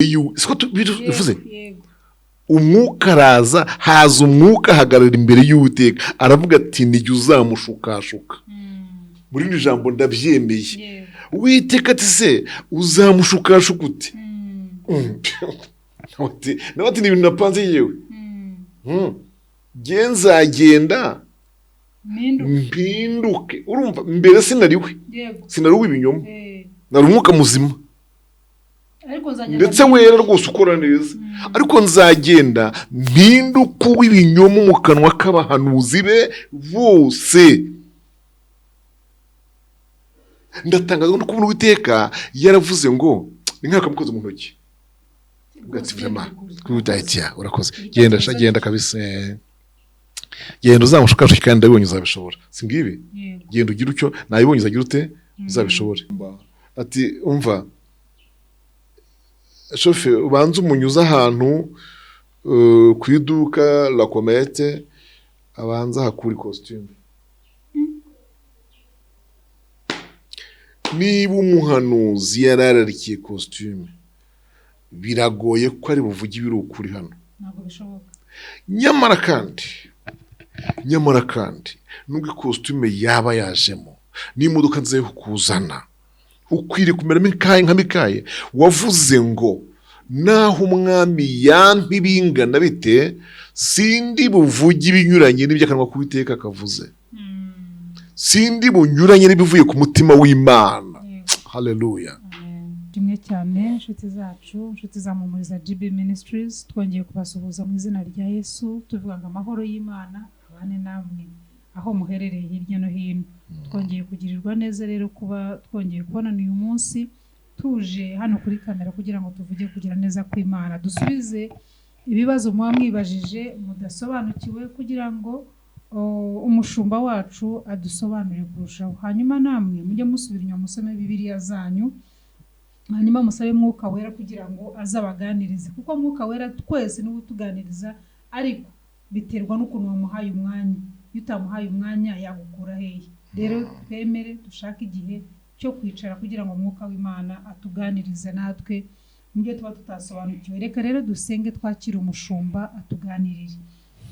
siko bivuze umwuka araza, haza umwuka ahagarara imbere y'Uwiteka aravuga ati nijye uzamushukashuka. Muri iri jambo ndabyemeye. Uwiteka ati se uzamushukashuka ute? Nawe ati ni ibintu napanze yewe. Nzagenda mpinduke. Urumva mbere sinariwe ibinyoma, nari umwuka muzima ndetse wera rwose ukora neza, ariko nzagenda mpinduka w'ibinyoma mu kanwa k'abahanuzi be bose. Ndatangazwa no kubona Uwiteka yaravuze ngo ni nk'akamukoze mu ntoki. Ugati vrema kudahitya urakoze, genda kabisa, genda uzamushukashuka kandi ndabibonye uzabishobora. Singibi genda ugira ucyo nabibonye uzagira ute uzabishobore. Ati umva shofe ubanza umunyuza ahantu ku iduka la Comete, abanza hakuri costume. Niba umuhanuzi yarararikiye costume, biragoye ko ari buvuge ibiri ukuri hano. Ntabwo bishoboka. Nyamara kandi nubwo costume yaba yajemo n'imodoka nziza yo kuzana, ukwiriye kumeramo nka Mikaye wavuze ngo naho umwami yampi bingana bite sindi buvuge ibinyuranye n'iby'akanwa k'Uwiteka kavuze. Sindi bunyuranye n'ibivuye ku mutima w'Imana. Haleluya. Rimwe cyane inshuti zacu, inshuti za Mumuriza GB Ministries, twongeye kubasuhuza mu izina rya Yesu, tuvuga ngo amahoro y'Imana abane namwe aho muherereye hirya no hino. Twongeye kugirirwa neza rero kuba twongeye kubonana uyu munsi, tuje hano kuri kamera kugira ngo tuvuge kugira neza kw'Imana, dusubize ibibazo muba mwibajije mudasobanukiwe, kugira ngo umushumba wacu adusobanurire kurushaho. Hanyuma namwe mujye musubira inyuma musome Bibiliya zanyu, hanyuma musabe Mwuka Wera kugira ngo azabaganirize, kuko Mwuka Wera twese niwe utuganiriza, ariko biterwa n'ukuntu wamuhaye umwanya. Iyo utamuhaye umwanya yagukura hehe? Rero twemere dushaka igihe cyo kwicara kugira ngo Mwuka w'Imana atuganirize natwe mubyo tuba tutasobanukiwe. Reka rero dusenge twakira umushumba atuganirire.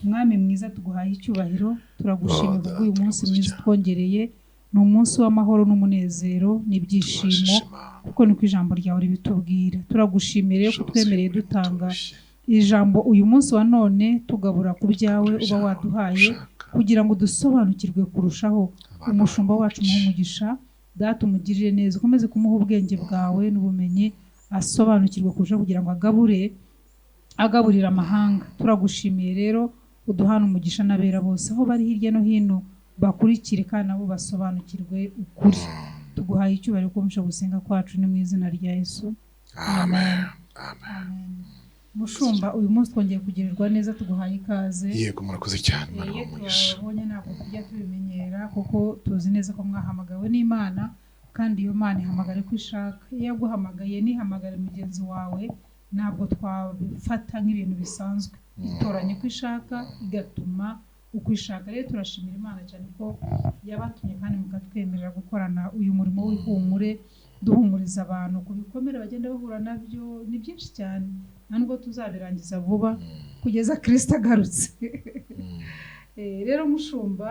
Mwami mwiza, tuguhaye icyubahiro, turagushimira ubwo uyu munsi mwiza twongereye. Ni umunsi w'amahoro n'umunezero n'ibyishimo, kuko niko ijambo ryawe ribitubwira. Turagushimira ko twemereye dutanga ijambo uyu munsi wa none, tugabura ku byawe uba waduhaye, kugira ngo dusobanukirwe kurushaho. Umushumba wacu umugisha, data umugirire neza, ukomeze kumuha ubwenge bwawe n'ubumenyi, asobanukirwe kurushaho kugira ngo agaburira amahanga. Turagushimiye rero, uduhana umugisha n'abera bose aho bari hirya no hino, bakurikire kandi nabo basobanukirwe ukuri. Tuguhaye icyubahiro ko musha gusenga kwacu ni mu izina rya Yesu. Amen. Mushumba, uyu munsi twongeye kugirirwa neza, tuguhaye ikaze. Yego murakoze cyane, Imana umugisha. Twabonye ntabwo tujya tubimenyera, kuko tuzi neza ko mwahamagawe n'Imana, kandi iyo Mana ihamagare ko ishaka. Iyo yaguhamagaye ntihamagare mugenzi wawe, ntabwo twabifata nk'ibintu bisanzwe. Itoranye ko ishaka, igatuma uko ishaka. Rero turashimira Imana cyane ko yabatumye kandi mukatwemerera gukorana uyu murimo w'ihumure, duhumuriza abantu ku bikomere bagenda bahura nabyo. Ni byinshi cyane, nubwo tuzabirangiza vuba kugeza Kristo agarutse. Rero mushumba,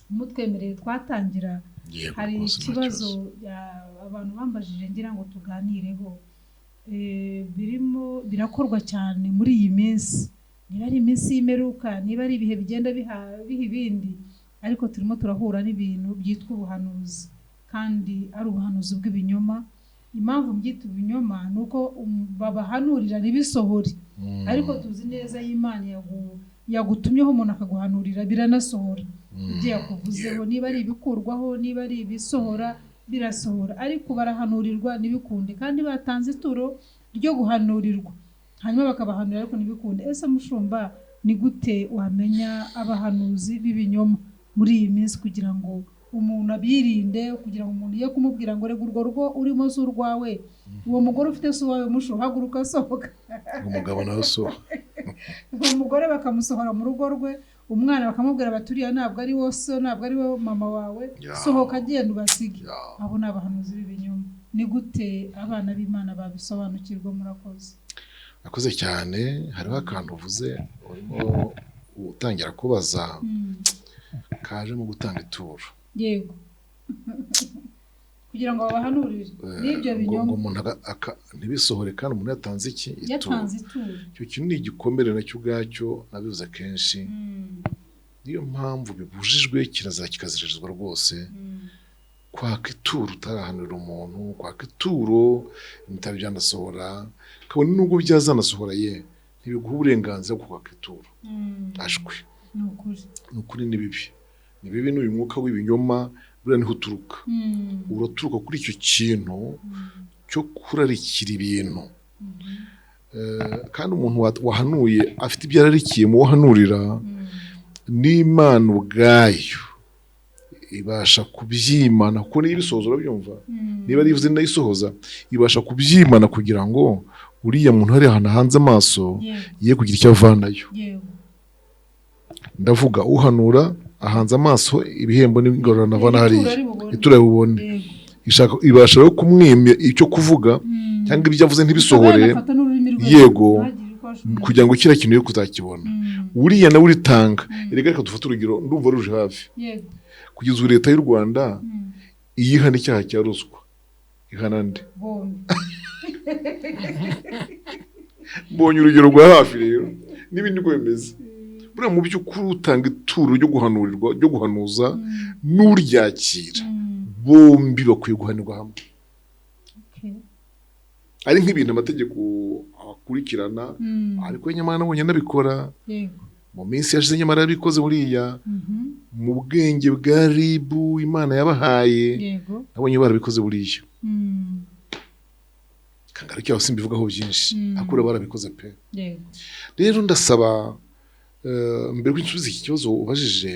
mutwemereye twatangira, hari ikibazo abantu bambajije ngira ngo tuganireho. Birakorwa cyane muri iyi minsi, niba ari iminsi y'imperuka, niba ari ibihe bigenda biha ibindi, ariko turimo turahura n'ibintu byitwa ubuhanuzi, kandi ari ubuhanuzi bw'ibinyoma. Impamvu mbyita ibinyoma ni uko babahanurira ntibisohore, ariko tuzi neza y'Imana yagutumyeho umuntu akaguhanurira biranasohora. Ibyo yakuvuzeho, niba ari ibikurwaho, niba ari ibisohora, birasohora. Ariko barahanurirwa ntibikunde, kandi batanze ituro ryo guhanurirwa, hanyuma bakabahanurira ariko ntibikunde. Ese mushumba, ni gute wamenya abahanuzi b'ibinyoma muri iyi minsi, kugira ngo umuntu abirinde, kugira ngo umuntu ye kumubwira ngo rega urwo rugo urimo si urwawe, uwo mugore ufite si uwawe, musho haguruka sohoka. Umugabo nawe so umugore bakamusohora mu rugo rwe, umwana bakamubwira baturiya ntabwo ari wo so ntabwo ari wo mama wawe sohoka agenda ubasige abo ni abahanuzi b'ibinyoma ni gute abana b'Imana babisobanukirwa murakoze akoze cyane hariho akantu uvuze urimo utangira kubaza kaje mu gutanga ituro yego kugira ngo babahanurire n'ibyo binyoma umuntu ntibisohore kandi umuntu yatanze iki yatanze ituro icyo kintu ni igikomere nacyo ubwacyo nabivuze kenshi niyo mpamvu bibujijwe kirazira kikaziririzwa rwose kwaka ituro utarahanurira umuntu kwaka ituro ibitabo byanasohora kabone nubwo byazanasohora ye ntibiguha uburenganzira bwo kwaka ituro ashwe ni ukuri ni bibi n'uyu mwuka w'ibinyoma buriya niho uturuka uraturuka kuri icyo kintu cyo kurarikira ibintu kandi umuntu wahanuye afite ibyo ararikiye mu wahanurira n'Imana ubwayo ibasha kubyimana kuko niyo ibisohoza urabyumva niba ari ivuze nayisohoza ibasha kubyimana kugira ngo uriya muntu hari ahantu hanze amaso ye kugira icyo avanayo ndavuga uhanura ahanze amaso ibihembo n'ingororano avana hariya iturabibone ibasha rero kumwimya icyo kuvuga cyangwa ibyo avuze ntibisohore yego kugira ngo kiriya kintu yo kuzakibona uriya nawe uritanga reka dufate urugero ndumva ruje hafi kugeza ubu leta y'u Rwanda iyihana icyaha cya ruswa ihana nde mbonye urugero rwa hafi rero n'ibindi ko bimeze buriya mu by'ukuri utanga ituro ryo guhanurirwa ryo guhanuza n'uryakira bombi bakwiye guhanirwa hamwe ari nk'ibintu amategeko akurikirana ariko nyamara nabonye nabikora mu minsi yashize nyamara yabikoze buriya mu bwenge bwa RIB Imana yabahaye nabonye barabikoze buriya kangaruka aho simbivugaho byinshi akura barabikoze pe rero ndasaba mbere ko nsubiza iki kibazo ubajije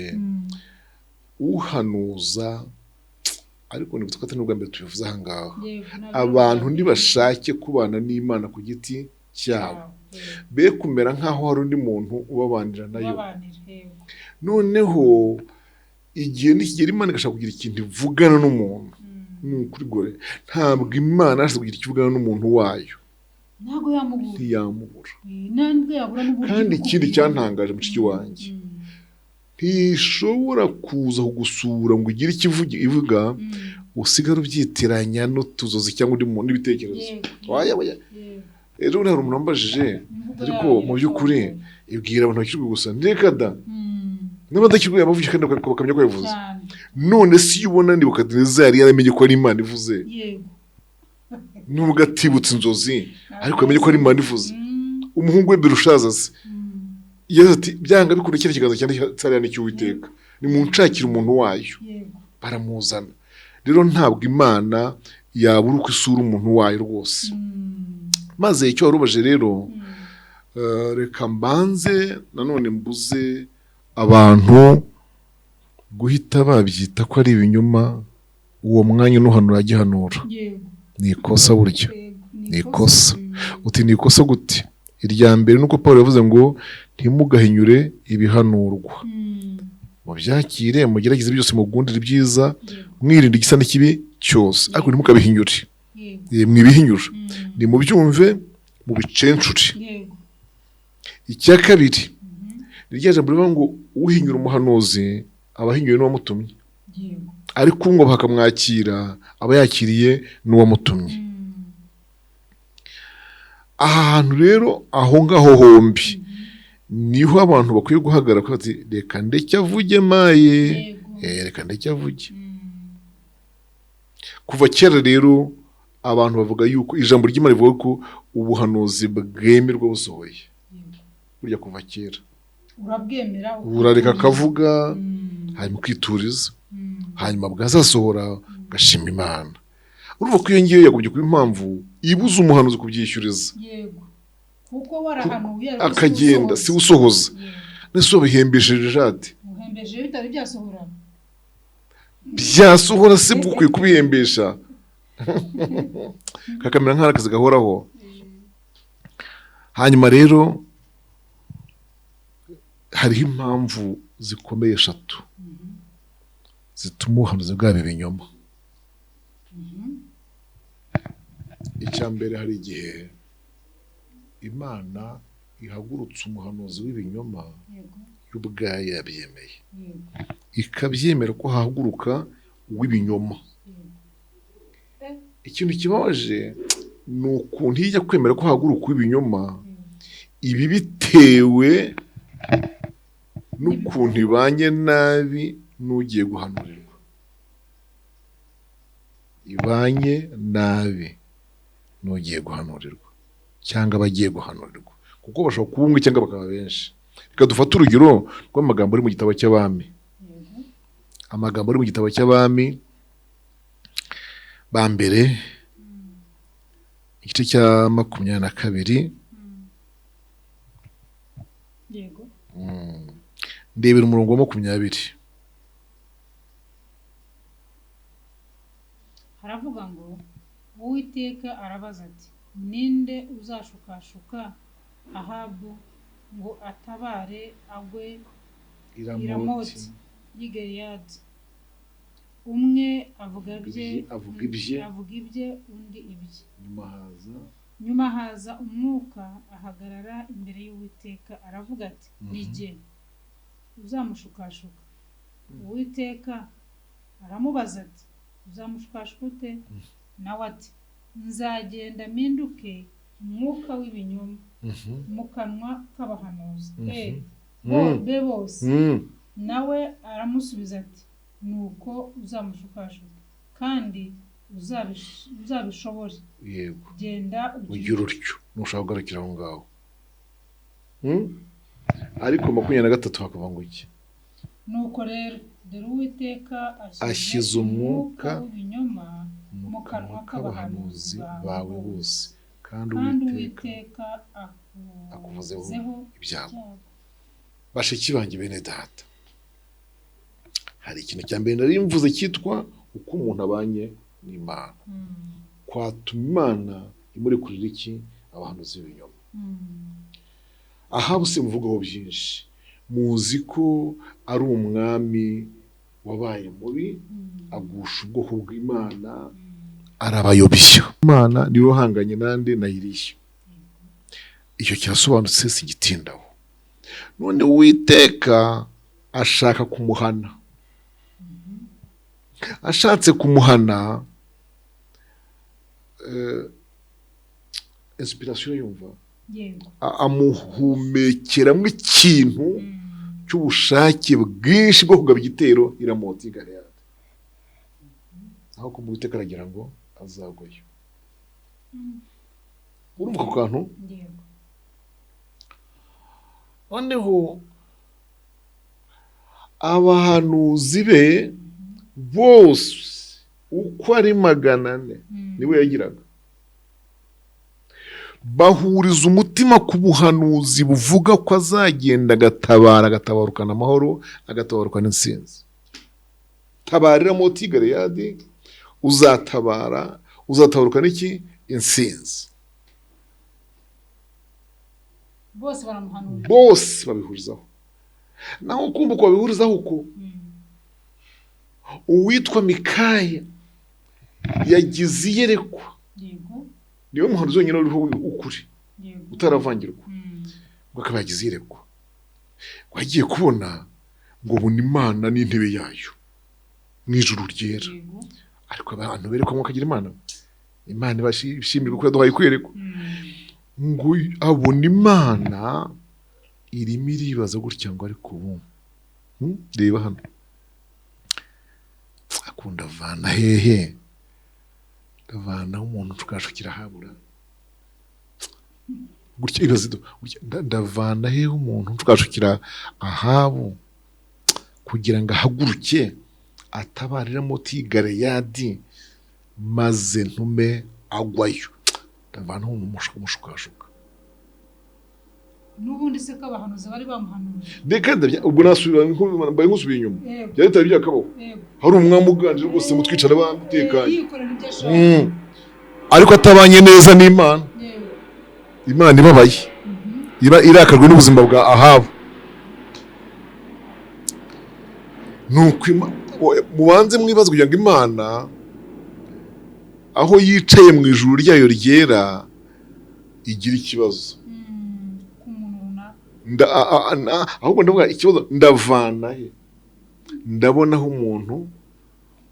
uhanuza ariko ni gutwata n'ubwa mbere tubivuze aha ngaho abantu ntibashake kubana n'Imana ku giti cyabo be kumera nk'aho hari undi muntu ubabanira nayo noneho igihe nikigera Imana igashaka kugira ikintu ivugana n'umuntu ni ukuri gore ntabwo Imana ashobora kugira icyo ivugana n'umuntu wayo ntago yamubura kandi ikindi cyantangaje mushiki wanjye ntishobora kuza kugusura ngo ugire ikivuga usigara ubyitiranya n'utuzozi cyangwa undi muntu n'ibitekerezo rero hari umuntu wambajije ariko mu by'ukuri ibwira abantu bakirwe gusa ndeka da n'abadakirwe bavuga kandi bakamenya ko yavuze none si ubona Nebukadinezari yaramenye ko ari Imana ivuze nubwo atibutse inzozi ariko yamenye ko ari Imana ivuze umuhungu we Berushaza se yaza ati byanga bikurikira ikiganza cyane cyariya n'icy'Uwiteka ni mu nshakira umuntu wayo baramuzana rero ntabwo Imana yabura uko isura umuntu wayo rwose maze icyo warubaje rero reka mbanze nanone mbuze abantu guhita babyita ko ari ibinyoma uwo mwanya n'uhanura agihanura ni ikosa buryo ni ikosa uti ni ikosa gute irya mbere nuko Paul yavuze ngo ntimugahinyure ibihanurwa mubyakire mugerageze byose mugundire ibyiza mwirinde igisa n'ikibi cyose ariko ntimukabihinyure mwibihinyura ni mubyumve mubicencure icya kabiri irya jambo rivuga ngo uhinyura umuhanuzi abahinyuye n'uwamutumye ariko ngo bakamwakira aba yakiriye n'uwamutumye aha hantu rero aho ngaho hombi niho abantu bakwiye guhagarara ko bati reka ndeke avuge maye reka ndeke avuge kuva kera rero abantu bavuga yuko ijambo ry'Imana rivuga ko ubuhanuzi bwemerwa busohoye burya kuva kera urareka akavuga hanyuma ukituriza hanyuma bwazasohora ugashima Imana urumva ko iyo ngiyo yagobye kuba impamvu ibuza umuhanuzi kubyishyuriza kuko warahanuye akagenda si usohoza nese ubihembesheje jade uhembesheje bitari byasohora byasohora se bukwiye kubihembesha kakamera nk'akazi gahoraho hanyuma rero hariho impamvu zikomeye 3 zituma ubuhanuzi bwabo ibinyoma. Icya mbere, hari igihe Imana ihagurutse umuhanuzi w'ibinyoma y'ubwayo yabyemeye, ikabyemera ko hahaguruka uw'ibinyoma. Ikintu kibabaje ni ukuntu ijya kwemera ko hahaguruka uw'ibinyoma, ibi bitewe n'ukuntu ibanye nabi n'ugiye guhanurirwa. Ibanye nabi n'ugiye guhanurirwa cyangwa abagiye guhanurirwa, kuko bashobora kuba umwe cyangwa bakaba benshi. Reka dufate urugero rw'amagambo ari mu gitabo cy'Abami. Amagambo ari mu gitabo cy'Abami ba mbere, igice cya 22. Yego. Ndebera umurongo wa 20. Haravuga ngo Uwiteka arabaza ati, ninde uzashukashuka Ahabu ngo atabare agwe i Ramoti y'i Gileyadi? Umwe avuga ibye undi ibye. Nyuma haza umwuka ahagarara imbere y'Uwiteka aravuga ati, ni jye uzamushukashuka. Uwiteka aramubaza ati, uzamushukashuka ute? Nawe ati, nzagenda mpinduke umwuka w'ibinyoma mu kanwa k'abahanuzi be bose. Nawe aramusubiza ati, nuko uzamushukashuka kandi uzabishobore. Yego, genda ugira utyo, ntushaka kugarukira aho ngaho. Ariko 23 hakavuga ngo iki? Nuko rero dore Uwiteka ashyize umwuka w'ibinyoma mu kanwa k'abahanuzi bawe bose, kandi Uwiteka akuvuzeho ibyago. Bashiki banjye bene data, hari ikintu cya mbere nari mvuze cyitwa uko umuntu abanye n'Imana. Kwatuma Imana imurekurira iki? Abahanuzi b'ibinyoma. Ahabu se muvugaho byinshi, muzi ko ari umwami wabaye mubi, agusha ubwoko bw'Imana, arabayobya. Imana niwe uhanganye nande na Eliya. Icyo kirasobanutse, si gitindaho. None Uwiteka ashaka kumuhana. Ashatse kumuhana, inspiration yumva, amuhumekeramo ikintu cy'ubushake bwinshi bwo kugaba igitero i Ramoti y'i Gileyadi. Aho ko Uwiteka aragira ngo azagwayo. Urumva ako kantu? Noneho abahanuzi be bose uko ari 400 niwe yagiraga, bahuriza umutima ku buhanuzi buvuga ko azagenda agatabarukana amahoro, agatabarukana intsinzi. Tabarira Ramoti y'i Gileyadi, uzatabarukana iki? Intsinzi. Bose baramuhanura, bose babihurizaho. Naho kumva ko babihurizaho uko uwitwa Mikaya yagize iyerekwa. Niwe muhanuzi wenyine uriho ukuri utaravangirwa, ngo akaba yagize iyerekwa. Wagiye kubona ngo ubona Imana n'intebe yayo mu ijuru ryera. Ariko abantu berekwa ngo akagira Imana ibashimirwa ko yaduhaye kwerekwa. Ngo abona Imana irimo iribaza gutya ngo ariko ubu reba hano akunda vana hehe, ndavana umuntu tukashukira habura gutya ibazido, ndavana hehe umuntu tukashukira Ahabu kugira ngo ahaguruke atabarira Ramoti y'i Gileyadi maze ntume agwayo. Ndavana umuntu mushukashuka. Nubundi se ko abahanuzi bari bamuhanura. Ndeka ubwo nasubira mbaye nkusubiye inyuma. Byari tari byakabaho. Hari umwami uganje rwose mutwicara bamutekanye. Ariko atabanye neza n'Imana. Imana ibabaye. Iba irakajwe n'ubuzima bwa Ahabu. nuko mubanze mwibaze kugira ngo Imana aho yicaye mu ijuru ryayo ryera igira ikibazo. Ahubwo ndavuga ikibazo ndavana he? Ndabonaho umuntu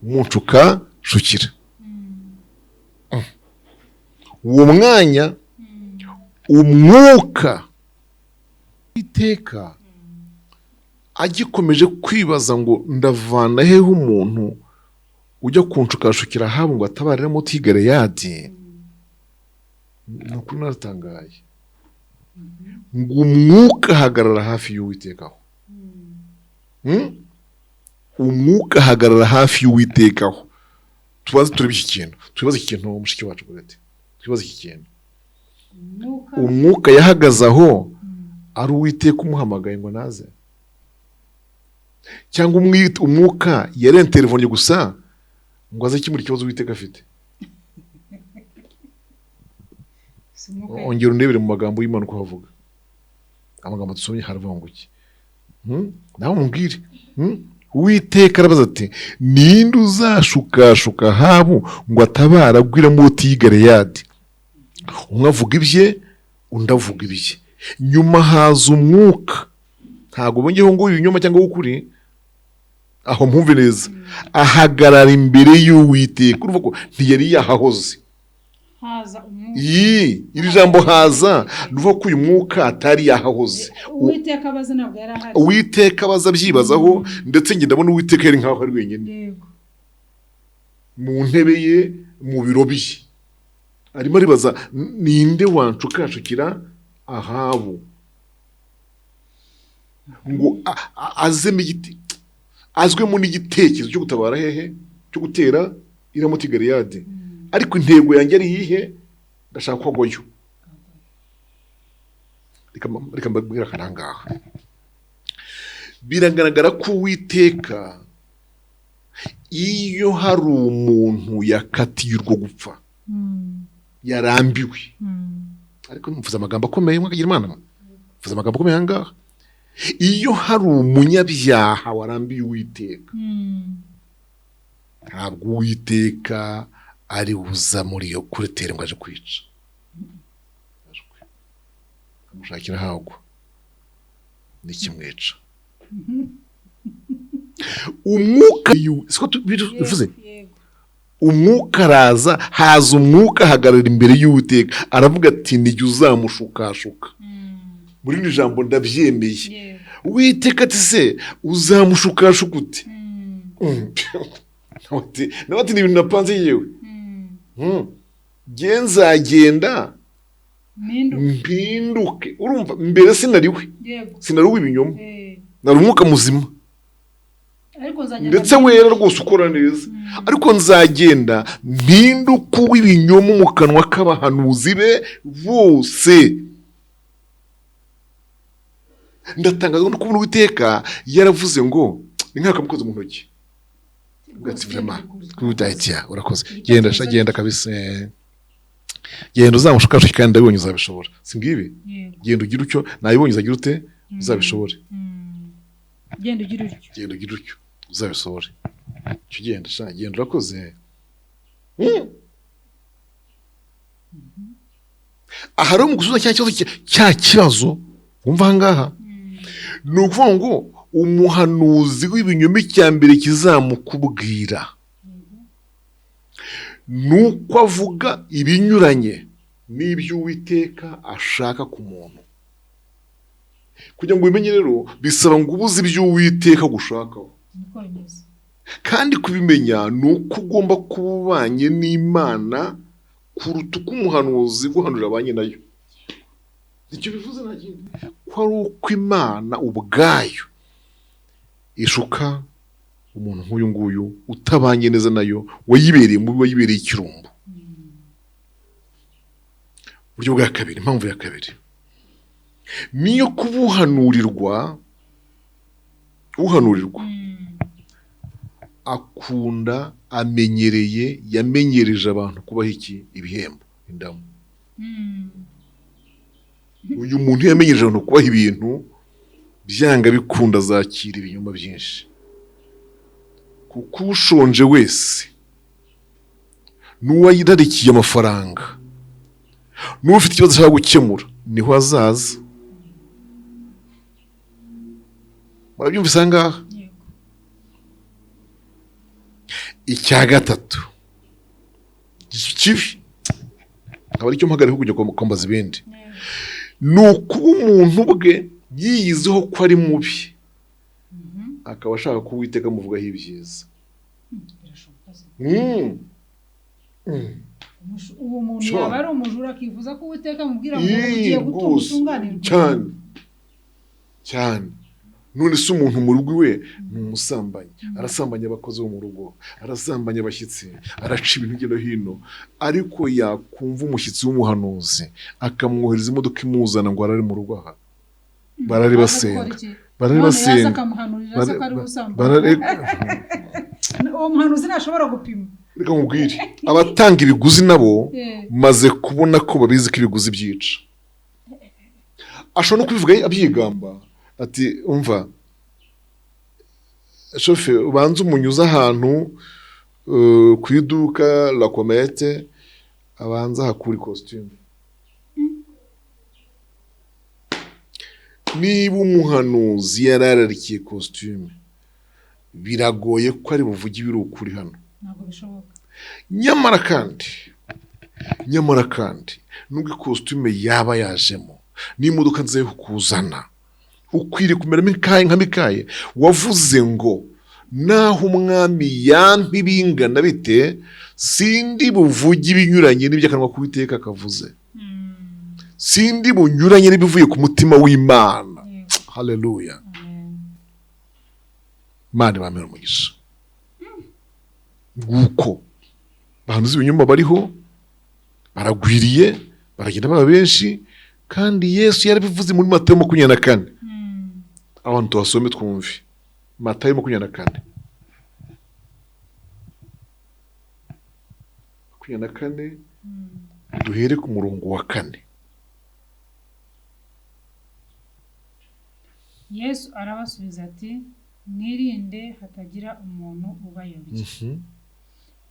umuncuka shukira. Uwo mwanya umwuka iteka agikomeje kwibaza ngo ndavana hehe umuntu ujya kunshukashukira habo ngo atabariramo Galeyadi. Nukuri naratangaye ngo umwuka ahagarara hafi y'Uwitekaho. Umwuka ahagarara hafi y'Uwitekaho. Tubaze turebe iki kintu, tubaze iki kintu mushiki wacu gute, tubaze iki kintu. Umwuka yahagaze aho ari Uwiteka umuhamagaye ngo naze, cyangwa umwuka yarenterevonye gusa ngo aze kimuri ikibazo Uwiteka afite. Ongera undebere mu magambo y'Imana uko havuga. Amagambo dusomye haravuga ngo iki? Nawe mumbwire. Uwiteka arabaza ati ninde uzashukashuka habo ngo atabara agwiramo Galeyadi? Umwe avuga ibye undi avuga ibye. Nyuma haza umwuka, ntabwo bongeyeho ngo ibinyoma cyangwa ukuri, aho mpumve neza, ahagarara imbere y'Uwiteka. Urumva ko ntiyari yahahoze. Haza umwuka. Iri jambo haza nuvuga ko uyu mwuka atari yahahoze. Uwiteka abaza ntabwo yari ahari. Uwiteka abaza byibazaho, ndetse njye ndabona Uwiteka yari nkaho ari wenyine mu ntebe ye, mu biro bye, arimo aribaza ninde wanshukashukira Ahabu ngo azeme igiti, azwemo n'igitekerezo cyo gutabara hehe, cyo gutera iramutse Galeyadi. Ariko intego yanjye ari iyihe? Ndashaka ko agoyo. Reka mbabwira akarangaha. Biragaragara ko Uwiteka iyo hari umuntu yakatiye urwo gupfa, yarambiwe. Ariko mvuze amagambo akomeye mwakagira Imana. Mvuze amagambo akomeye ahangaha. Iyo hari umunyabyaha warambiye Uwiteka, ntabwo Uwiteka ari buza muri iyo kuretere ngo aje kwica. Amushakira hagwa n'ikimwica. Umwuka bivuze umwuka araza, haza umwuka ahagarara imbere y'Uwiteka aravuga ati nijye uzamushukashuka. Muri iri jambo ndabyemeye. Uwiteka ati se uzamushukashuka ute? Nawe ati ni ibintu napanze yewe. Nzagenda mpinduke. Urumva mbere sinariwe, sinariwe ibinyoma, nari umwuka muzima ndetse wera rwose ukora neza. Ariko nzagenda mpinduke uw'ibinyoma mu kanwa k'abahanuzi be bose. Ndatangazwa no kubona Uwiteka yaravuze ngo ni nk'akamukoze mu ntoki. Ugatsivema kudahitya urakoze. Genda kabisa. Genda uzamushukashuka kandi ndabibonye uzabishobora. Singibi? Genda ugira utyo, nabibonye uzagira ute? Uzabishobora. Genda ugira utyo. Genda ugira utyo uzabishobora. Cyo genda urakoze. Ahari mu gusubiza cya kibazo wumva ahangaha, ni ukuvuga ngo umuhanuzi w'ibinyoma icya mbere kizamukubwira nuko avuga ibinyuranye n'ibyo Uwiteka ashaka ku muntu. Kugira ngo ubimenye rero bisaba ngo ubuze ibyo Uwiteka gushakaho, kandi kubimenya ni uko ugomba kuba ubanye n'Imana kuruta uko umuhanuzi guhanurira abanye nayo. Icyo bivuze nta kindi, ko ari uko Imana ubwayo ishuka umuntu nk'uyu nguyu utabanye neza nayo, wayibereye mubi, wayibereye ikirumbo. Uburyo bwa kabiri, impamvu ya kabiri niyo kuba uhanurirwa akunda, amenyereye, yamenyereje abantu kubaho ibihembo, indamu. Uyu muntu yamenyereje abantu kubaho ibintu byanga bikunda, azakira ibinyoma byinshi. kuko ushonje wese n'uwayirarikiye amafaranga n'ufite ikibazo ashaka gukemura niho azaza. Murabyumvise ahangaha? Icya gatatu kibi akaba aricyo mpagariho kujya kwambaza ibindi, ni ukuba umuntu bwe yiyiziho ko ari mubi akaba ashaka ko Uwiteka amuvugaho ibyiza. uwo muntu yaba ari umujura akifuza ko Uwiteka amubwira ngo ugiye gutuma utunganirwa cyane. None se umuntu mu rugo iwe ni umusambanyi, arasambanya abakozi bo mu rugo, arasambanya abashyitsi, araca ibintu hirya no hino, ariko yakumva umushyitsi w'umuhanuzi akamwohereza imodoka imuzana ngo arare mu rugo aha, barari basenga uwo muhanuzi ntashobora gupima. Reka nkubwire, abatanga ibiguzi nabo maze kubona ko babizi ko ibiguzi byica. Ashobora no kubivuga abyigamba ati umva shofe ubanza umunyuza ahantu ku iduka la Comete abanza hakuri costume. Niba umuhanuzi yarararikiye costume biragoye ko ari buvuge ibiri ukuri hano. Ntabwo bishoboka. Nyamara kandi nubwo costume yaba yajemo n'imodoka nziza yo kuzana, ukwiriye kumeramo nka Mikaye wavuze ngo naho umwami yampa ibingana bite sindi buvuge ibinyuranye n'iby'akanwa k'Uwiteka akavuze, sindi bunyuranye n'ibivuye ku mutima w'Imana. Haleluya. Imana bamera umugisha. Nguko bahanuzi ibinyoma bariho, baragwiriye, baragenda baba benshi, kandi Yesu yarabivuze muri Matayo 24. Abantu tuhasome twumve Matayo 24. 24 duhere ku murongo wa 4. Yesu arabasubiza ati mwirinde hatagira umuntu ubayobya,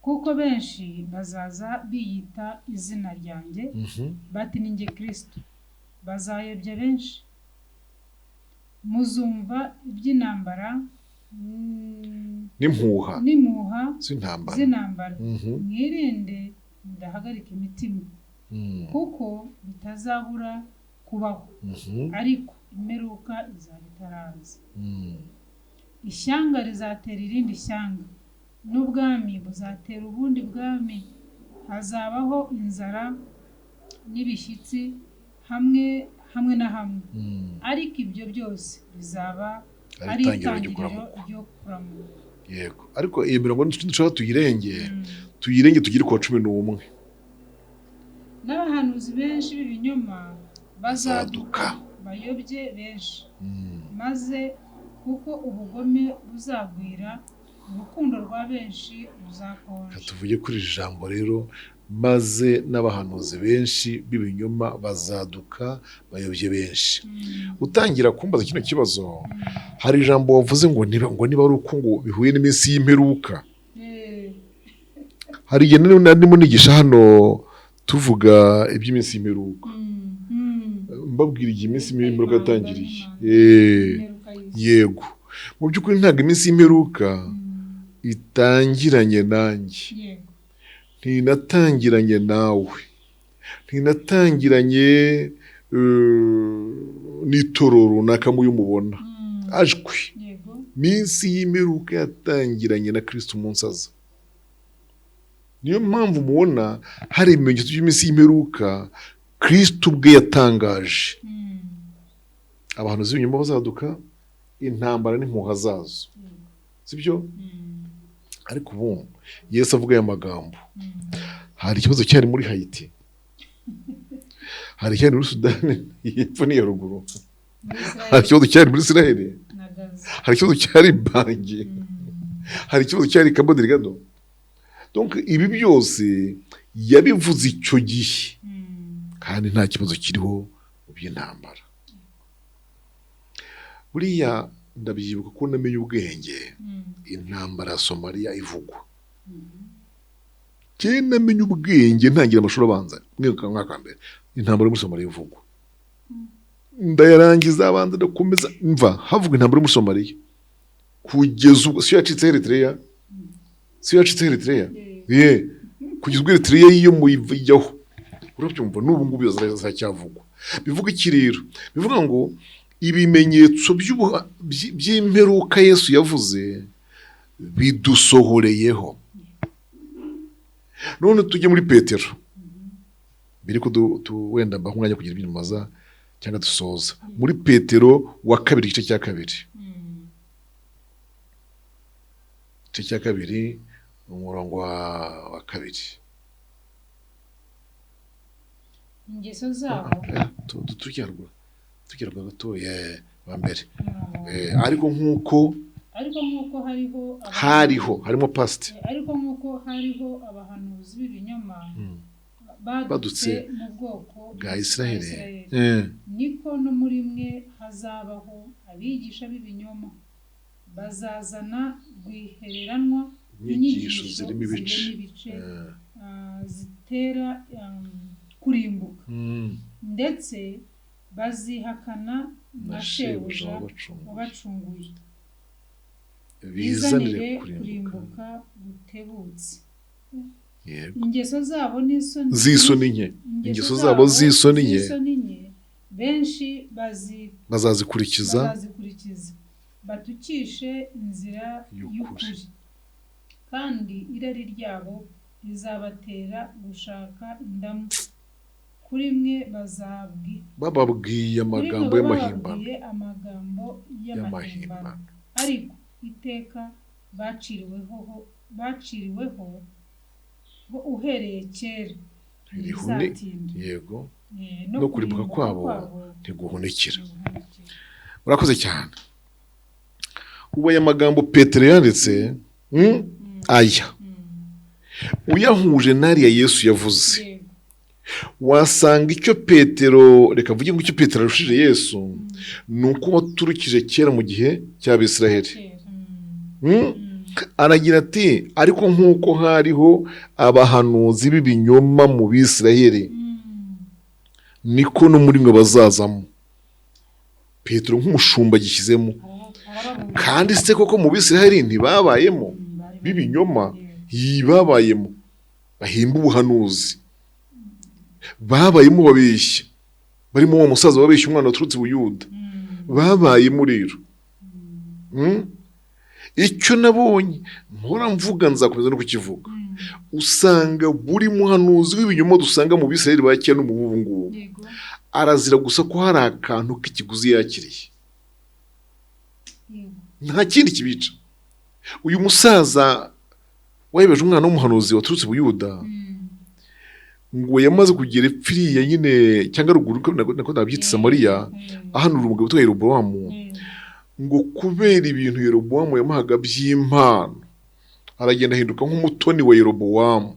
kuko benshi bazaza biyita izina ryanjye bati ni njye Kristo, bazayobya benshi. Muzumva iby'intambara n'impuha z'intambara. Mwirinde mudahagarika imitima, kuko bitazabura kubaho, ariko imperuka izaba itaraza. Ishyanga rizatera irindi shyanga, n'ubwami buzatera ubundi bwami. Hazabaho inzara n'ibishyitsi hamwe na hamwe, ariko ibyo byose bizaba ari itangiriro ryo kuramuka. Yego, ariko iyo mirongo dushaka tuyirenge tugire ku wa 11. N'abahanuzi benshi b'ibinyoma bazaduka bayobye benshi, maze kuko ubugome buzagwira urukundo rwa benshi ruzakonja. Tuvuge kuri iri jambo rero, maze n'abahanuzi benshi b'ibinyoma bazaduka bayobye benshi. Utangira kumbaza kino kibazo, hari ijambo wavuze ngo niba ari uko ngo bihuye n'iminsi y'imperuka. Hari igihe narimo nigisha hano tuvuga iby'iminsi y'imperuka, mbabwira igihe iminsi y'imperuka yatangiriye. Yego, mu by'ukuri ntabwo iminsi y'imperuka itangiranye nanjye, ntinatangiranye nawe, ntinatangiranye n'itorero runaka muyumubona. Ajwi minsi y'imperuka yatangiranye na Kristo umunsi aza. Niyo mpamvu mubona hari ibimenyetso by'iminsi y'imperuka Kristo ubwe yatangaje. Abahanuzi b'ibinyoma bazaduka, intambara n'impuha zazo, sibyo? Ariko ubu Yesu avuga aya magambo, hari ikibazo cyari muri Haiti, hari icyari muri Sudani y'epfo n'iya ruguru, hari ikibazo cyari muri Israel, hari ikibazo cyari Bangi, hari ikibazo cyari Cabo Delgado. Donc ibi byose yabivuze icyo gihe, kandi nta kibazo kiriho mu by'intambara. Buriya ndabyibuka ko namenye ubwenge intambara ya Somalia ivugwa. Cyane namenye ubwenge ntangira amashuri abanza mwaka mbere intambara muri Somalia ivugwa. Ndayarangiza abanza ndakomeza mva havuga intambara muri Somalia kugeza ubwo si yacitse Eritrea kugeza ubwo Eritrea iyo muyijyaho urabyumva n'ubu ngubu zacyavugwa. Bivuga iki rero? Bivuga ngo ibimenyetso by'imperuka Yesu yavuze bidusohoreyeho. None tujye muri Petero biri ko wenda mba umwanya kugira ibintu maza cyangwa dusoza muri Petero wa kabiri igice cya kabiri umurongo wa kabiri. Ingeso zabo tukirwa gatoya wa mbere ariko nkuko harimo past ariko nkuko hariho abahanuzi b'ibinyoma badutse mu bwoko bwa Israeli niko no muri mwe hazabaho abigisha b'ibinyoma bazazana guhereranwa inyigisho zirimo ibice zitera kurimbuka ndetse bazihakana na shebuja wabacunguye bizanire kurimbuka gutebutse. Ingeso zabo z'isoni nke benshi bazazikurikiza batukishe inzira y'ukuri kandi irari ryabo rizabatera gushaka indamu. Kuri mwe bababwiye amagambo y'amahimbano ariko iteka baciriweho uhereye kera yego no kurimbuka kwabo ntiguhunikira. Urakoze cyane. Ubu aya magambo Petero yanditse aya uyahuje n'ariya Yesu yavuze wasanga icyo Petero reka vuge ngo icyo Petero arushije Yesu nuko waturukije kera mu gihe cy'Abisiraheli. Aragira ati ariko nkuko hariho abahanuzi b'ibinyoma mu Bisiraheli niko no muri mwe bazazamo. Petero nk'umushumba gishyizemo kandi se koko mu Bisiraheli ntibabayemo b'ibinyoma babayemo bahimba ubuhanuzi babayemo babeshya barimo uwo musaza wabeshya umwana waturutse Buyuda babayemo rero. Icyo nabonye mpora mvuga nzakomeza no kukivuga usanga buri muhanuzi w'ibinyoma dusanga mu Bisiraheli ba kera no mu ngubu arazira gusa ko hari akantu k'ikiguzi yakiriye nta kindi kibica. Uyu musaza wayebeje umwana w'umuhanuzi waturutse Buyuda ngo yamaze kugera ipfiriya nyine cyangwa ruguru nako nabyita Samariya ahanura umugabo witwa Yerobowamu ngo kubera ibintu Yerobowamu yamuhaga by'impano aragenda ahinduka nk'umutoni wa Yerobowamu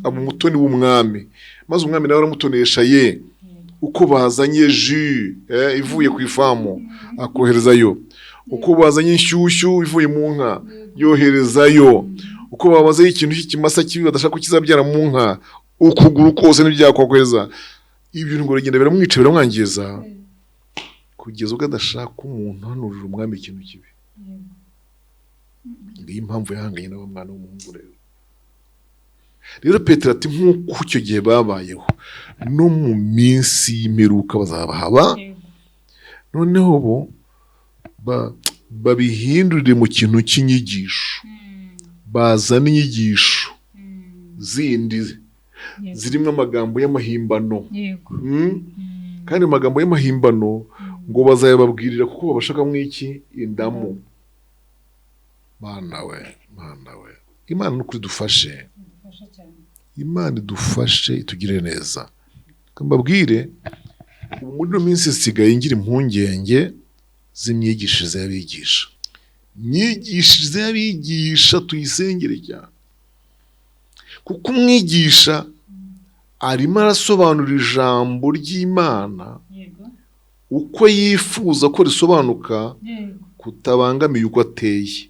aba umutoni w'umwami maze umwami nawe aramutonesha uko bazanye jus ivuye ku ifamu akoherezayo, uko bazanye inshyushyu ivuye mu nka yoherezayo, uko babazaho ikintu cy'ikimasa kibi badashaka ko kizabyara mu nka ukuguru kose n'ibyakokweza ibintu ngo rigenda biramwica biramwangiza kugeza ubwo adashaka umuntu hanurira umwami ikintu kibi. Ngiyo impamvu yahanganye n'abamwana w'umuhungu rero Petero ati nk'uko icyo gihe babayeho no mu minsi y'imperuka bazabahaba noneho bo babihindurire mu kintu cy'inyigisho bazana inyigisho zindi zirimo amagambo y'amahimbano kandi amagambo y'amahimbano ngo bazayababwirira kuko babashaka mw'iki indamu. Mana we Imana n'ukuri dufashe, Imana idufashe itugire neza. Mbabwire muri no minsi sigaye ngira impungenge z'imyigishirize y'abigisha. Myigishirize y'abigisha tuyisengere cyane kuko umwigisha arimo arasobanura ijambo ry'Imana uko yifuza ko risobanuka kutabangamiye uko ateye.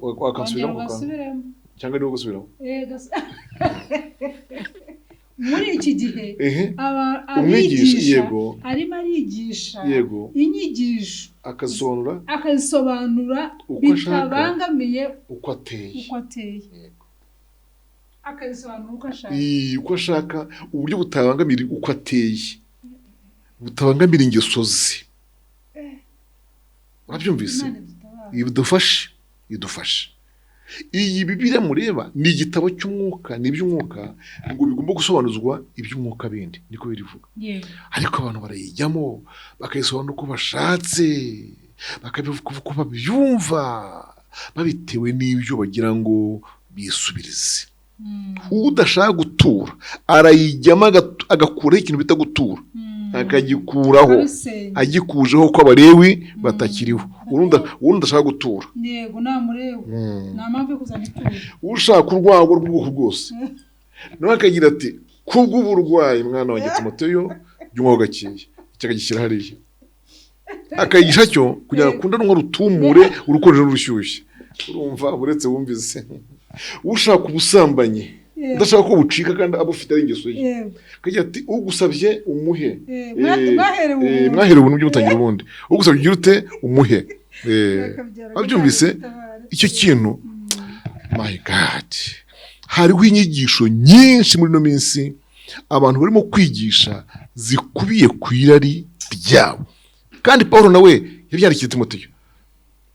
Wakansubiramo basubiremo cyangwa niwo gusubiramo? Muri iki gihe umwigisha arimo arigisha inyigisho akazisobanura bitabangamiye uko ateye, akazisobanura uko ashaka, uburyo butabangamira uko ateye, butabangamira ingeso ze. Urabyumvise? idufashe. Iyi Bibiliya mureba ni igitabo cy'umwuka, n'iby'umwuka ngo bigomba gusobanuzwa iby'umwuka bindi, niko birivuga. Ariko abantu barayijyamo bakayisobanura uko bashatse, bakabivuga uko babyumva, babitewe n'ibyo bagira ngo bisubirize. Udashaka gutura arayijyamo agakuraho ikintu bita gutura, akagikuraho agikujeho ko Abalewi batakiriho. Urundi ndashaka gutura, yego namureba nta mpamvu yo kuzana itura. Ushaka urwango rw'ubwoko bwose nawe akagira ati kubw'uburwayi mwana wanjye Timoteyo by'umwaho gakeya, cyakagishyira hariya akayigisha cyo kugira ngo akunda n'umwe rutumure urukonje n'urushyushye. Urumva buretse wumvise. Ushaka ubusambanyi udashaka ko bucika kandi abufite ari ingeso ye, kagira ati ugusabye umuhe, mwaherewe ubuntu by'umutangira ubundi, ugusabye ugira ute umuhe. Wabyumvise icyo kintu? My God, hariho inyigisho nyinshi muri no minsi abantu barimo kwigisha zikubiye ku irari ryabo, kandi Paulo nawe yabyandikiye Timoteyo.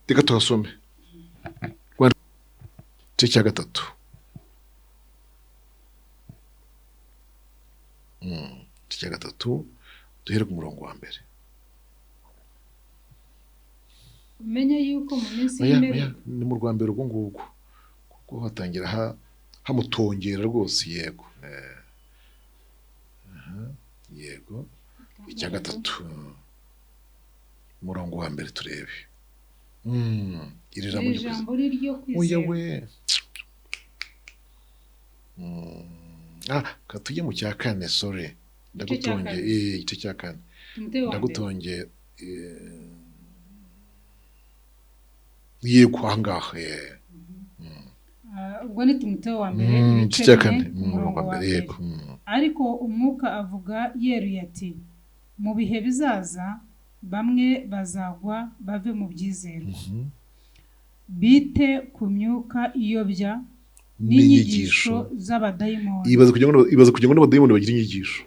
Reka tuhasome igice cya 3. Igice cya 3 duhere ku murongo wa mbere. Umenye yuko mu minsi y'imperuka, ni mu rwa mbere ubwo ngubwo kuko hatangira hamutongera rwose. Yego yego. Icya 3 umurongo wa mbere turebe. Iri jambo ryo kwizera. Katujye mu cya 4. Sorry, ndagutongeye. Igice cya 4 ndagutongeye. Yego ahangaha. Ubwo ni Timoteyo wa mbere igice cya 4 umurongo wa mbere. Yego. Ariko umwuka avuga yeruye ati mu bihe bizaza bamwe bazagwa bave mu byizero, bite ku myuka iyobya n'inyigisho z'abadayimoni. Ibaza kugira ngo n'abadayimoni bagira inyigisho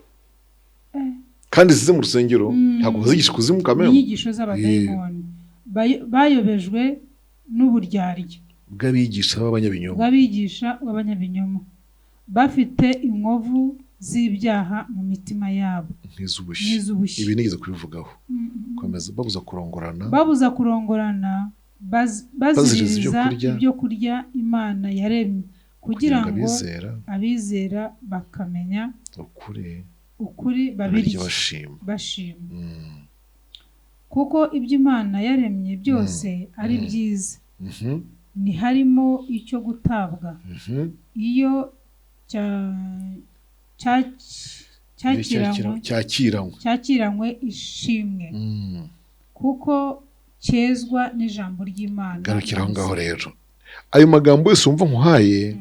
kandi zize mu rusengero, ntabwo bazigisha kuzimu kamera. Inyigisho z'abadayimoni bayobejwe n'uburyarya bw'abigisha b'abanyabinyoma, bafite inkovu z'ibyaha mu mitima yabo nk'iz'ubushye. Ibi nigeze kubivugaho. Komeza. babuza kurongorana, baziririza ibyo kurya Imana yaremye, kugira ngo abizera bakamenya ukuri babirye bashima. Kuko ibyo Imana yaremye byose ari byiza, ntiharimo icyo gutabwa iyo cyakiranywe ishimwe, kuko cyezwa n'ijambo ry'Imana. Garukira aho ngaho rero. Ayo magambo yose wumva nkuhaye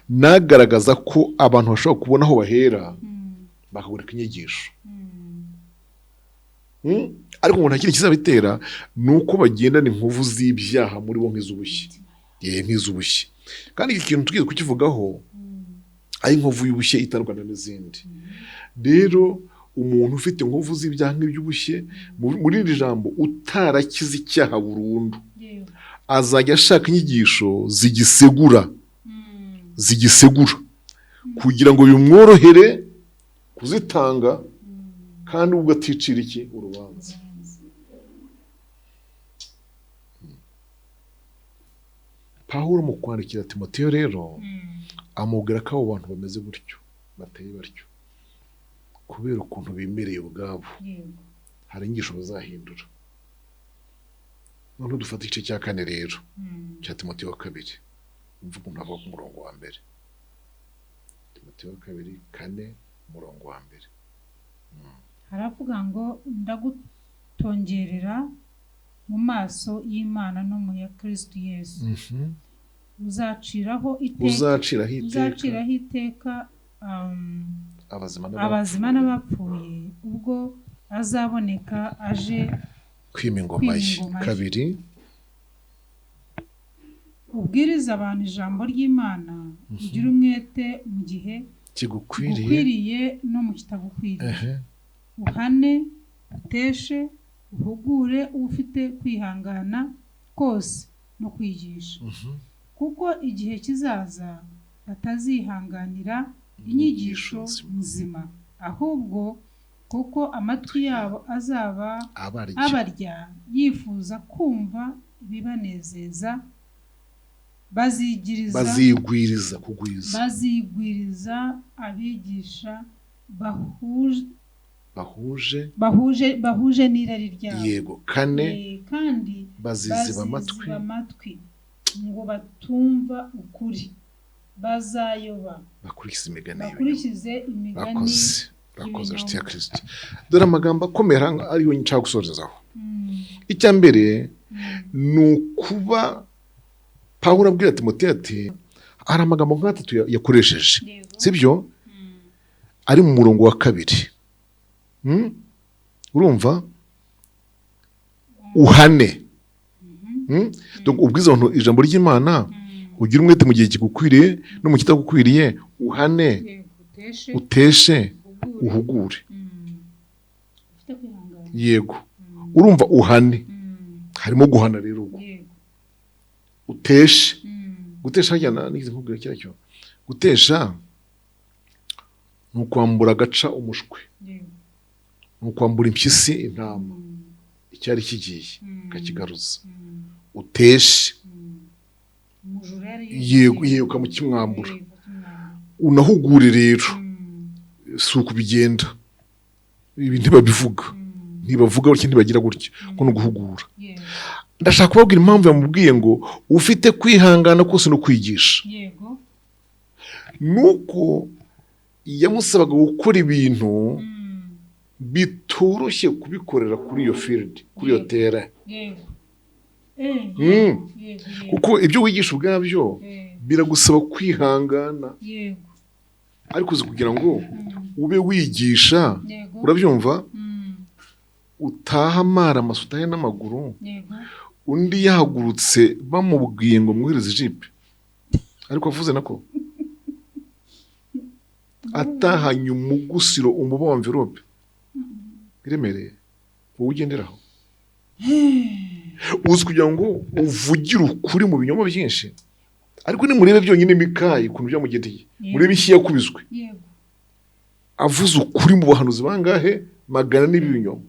nagaragaza ko abantu bashobora kubona aho bahera bakagurika inyigisho. Ariko umuntu akiri kizabitera nuko bagendana inkovu z'ibyaha muri bo nk'iz'ubushye. Kandi iki kintu tugiye kukivugaho ari inkovu y'ubushye itandukana n'izindi. Rero umuntu ufite inkovu z'ibyaha nk'iby'ubushye muri iri jambo utarakize icyaha burundu azajya ashaka inyigisho zigisegura kugira ngo bimworohere kuzitanga kandi ubwo aticira urubanza. Pawulo mu kwandikira Timoteyo rero amubwira ko abo bantu bameze gutyo, bateye batyo, kubera ukuntu bimereye ubwabo hari inyigisho bazahindura. None dufata igice cya 4 rero cya Timoteyo wa 2, mvuga umuntu ava ku murongo wa mbere. Timoteyo wa 2 4 umurongo wa mbere. Haravuga ngo tongerera mu maso y'Imana no mu ya Kristo Yesu. Uzaciraho iteka abazima n'abapfuye ubwo azaboneka aje kwima ingoma ye. Kabiri, ubwiriza abantu ijambo ry'Imana, ugira umwete mu gihe kigukwiriye no mu kitagukwiriye. Uhane, uteshe, uhugure ufite kwihangana kose no kwigisha. Kuko igihe kizaza batazihanganira inyigisho nzima, ahubwo kuko amatwi yabo azaba abarya yifuza kumva ibibanezeza, bazigwiriza abigisha bahuje n'irari ryabo. Yego. Kane, kandi baziziba amatwi ngo batumva ukuri, bazayoba bakurikize imigani. Bakoze nshuti ya Kristo. Dore amagambo akomera ariyo nshaka gusorezaho. Icya mbere ni ukuba Pawulo abwira Timoteyo ati hari amagambo nk'atatu yakoresheje, sibyo? Ari mu murongo wa 2. Urumva? Uhane. Donc ubwiza ijambo ry'Imana, ugira umwete mu gihe kigukwiriye no mu kitagukwiriye, uhane, uteshe, uhugure. Yego. Urumva uhane. Harimo guhana rero. Uteshe. Gutesha hajyana nigize nkubwira cyacyo. Gutesha ni ukwambura agaca umushwe. Ni ukwambura impyisi intama. Icyari kigiye kakigaruza. Uteshe. Yego kamukimwambura. Unahugure rero. Si ukubigenda. Ibi ntibabivuga. Ntibavuga gutya, ntibagira gutya. Ko no guhugura. Ndashaka kubabwira impamvu yamubwiye ngo ufite kwihangana kose no kwigisha. Yego. Nuko yamusabaga gukora ibintu bitoroshye kubikorera kuri iyo field, kuri iyo terrain. Yego. Kuko ibyo wigisha ubwabyo biragusaba kwihangana. Yego. Ariko uzi kugira ngo ube wigisha, urabyumva? Utaha amara amasutahe n'amaguru. Yego. Undi yahagurutse bamubwiye ngo mwohereze jipe, ariko avuze nako atahanye umugusiro umuba wa envelope iremereye wowe ugenderaho. Uzi kugira ngo uvugire ukuri mu binyoma byinshi, ariko nimurebe byonyine Mikayi ukuntu byamugendeye, murebe iki yakubizwe. Avuze ukuri mu bahanuzi bangahe 100 n'ibinyoma.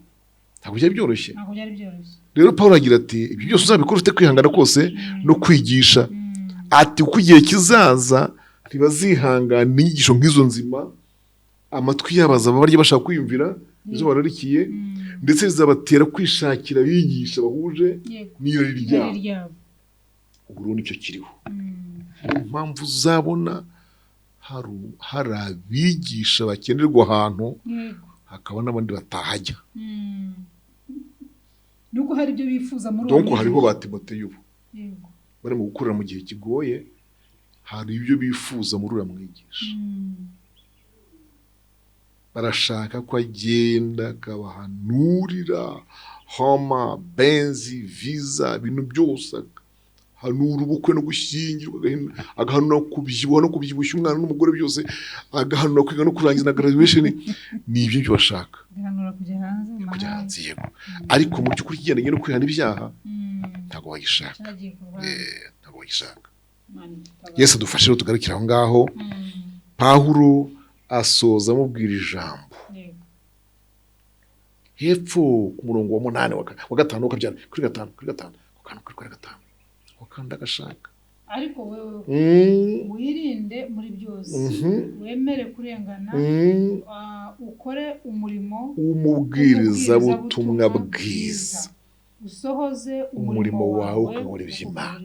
Ntabwo byari byoroshye. Rero Pawulo agira ati ibyo byose uzabikora ufite kwihangana kose no kwigisha. Ati uko igihe kizaza ntibazihangana inyigisho nk'izo nzima, amatwi yabaza barya bashaka kwiyumvira izo bararikiye, ndetse bizabatera kwishakira abigisha bahuje n'irari ryabo. Ubwo nicyo kiriho. Impamvu uzabona hari abigisha bakenerwa ahantu, hakaba n'abandi batahajya. Nuko hari ibyo bifuza muri uwo. Donc hariho ba Timoteyo. Yego. Bari mu gukorera mu gihe kigoye, hari ibyo bifuza muri uriya mwigisha. Barashaka ko agenda akabahanurira homa, benzi, visa, ibintu byose. Hanura ubukwe no gushyingirwa, agahanura kubyibuha no kubyibushya umwana n'umugore byose, agahanura kwiga no kurangiza na graduation. Ni ibyo bashaka. Gahanura kujya hanze. Yego. Ariko mu cyukuri kigendanye no kwihana ibyaha ntago wagishaka. Ntago wagishaka. Yesu dufashe rero tugarukira aho ngaho. Pawulo asoza amubwira ijambo. Hepfo ku murongo wa 8 wa 5 ukabyana kuri 5 kuri 5 ukanda gashaka. Ariko wewe wirinde muri byose, wemere kurengana, ukore umurimo umubwiriza butumwa bwiza, usohoze umurimo wawe ukabura iby'Imana.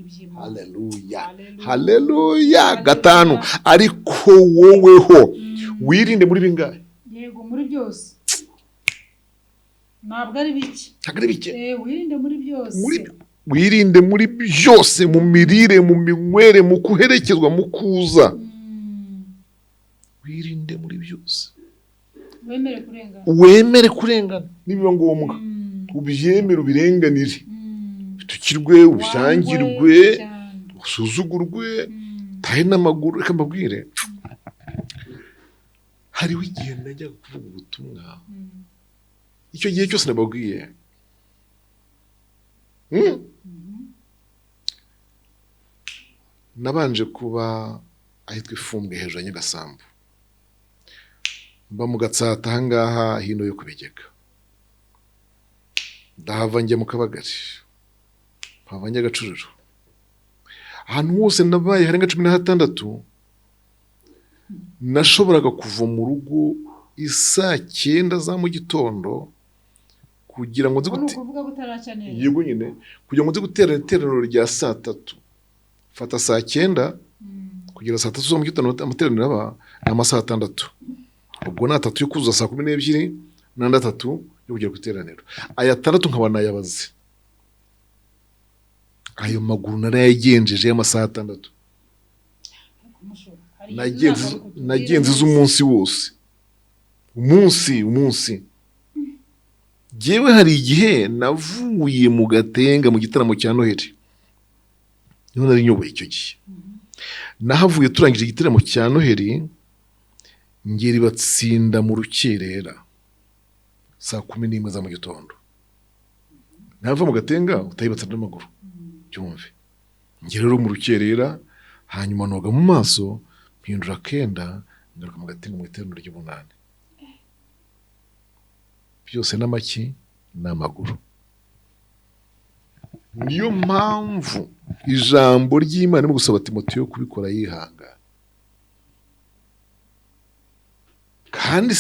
Haleluya. 5 ariko woweho wirinde muri bingahe? Yego, muri byose. ntabwo ari bike. ntabwo ari bike. Wirinde muri byose. Wirinde muri byose, mu mirire, mu minywere, mu kuherekezwa, mu kuza. Wirinde muri byose. Wemere kurengana nibiba ngombwa. Ubyemere, ubirenganire. Bitukirwe, ubushyangirwe, usuzugurwe, tahe n'amaguru. Reka mbabwire, hariho igihe najyaga kuvuga ubutumwa, icyo gihe cyose nababwiye nabanje kuba ahitwa Ifumbwe hejuru ya Nyagasambu, mba mu Gatsata ahangaha hino yo ku Bigega, ndahava njya mu Kabagari, mpava njya Gacuriro, ahantu hose nabaye harenga 16. Nashoboraga kuva mu rugo isaa 9 za mu gitondo kugira ngo nzi yego nyine kugira ngo nzi gutera iteraniro rya saa 3. Fata saa 9 kugira saa 3 zo mu gitondo amateraniro aba amasaha 6. Ubwo na 3 yo kuzuza saa 12 na 3 yo kugera ku iteraniro. Aya 6 nkaba nayabaze. Ayo maguru narayagenjeje y'amasaha 6. Nagenze z'umunsi wose. Umunsi. Jewe hari igihe navuye mu Gatenga mu gitaramo cya Noheli. Niho nari nyoboye icyo gihe. Nahavuye turangije igitaramo cya Noheli, ngeri batsinda mu rukerera. Saa 11 za mu gitondo. Nava mu Gatenga utayibatsa n'amaguru. Cyumve. Ngeri rero mu rukerera, hanyuma noga mu maso, mpindura kenda, ngaruka mu Gatenga mu iteraniro ry'umunani. Byose n'amaki n'amaguru. Niyo mpamvu ijambo ry'Imana mu gusaba Timoteyo kubikora yihanga. Kandi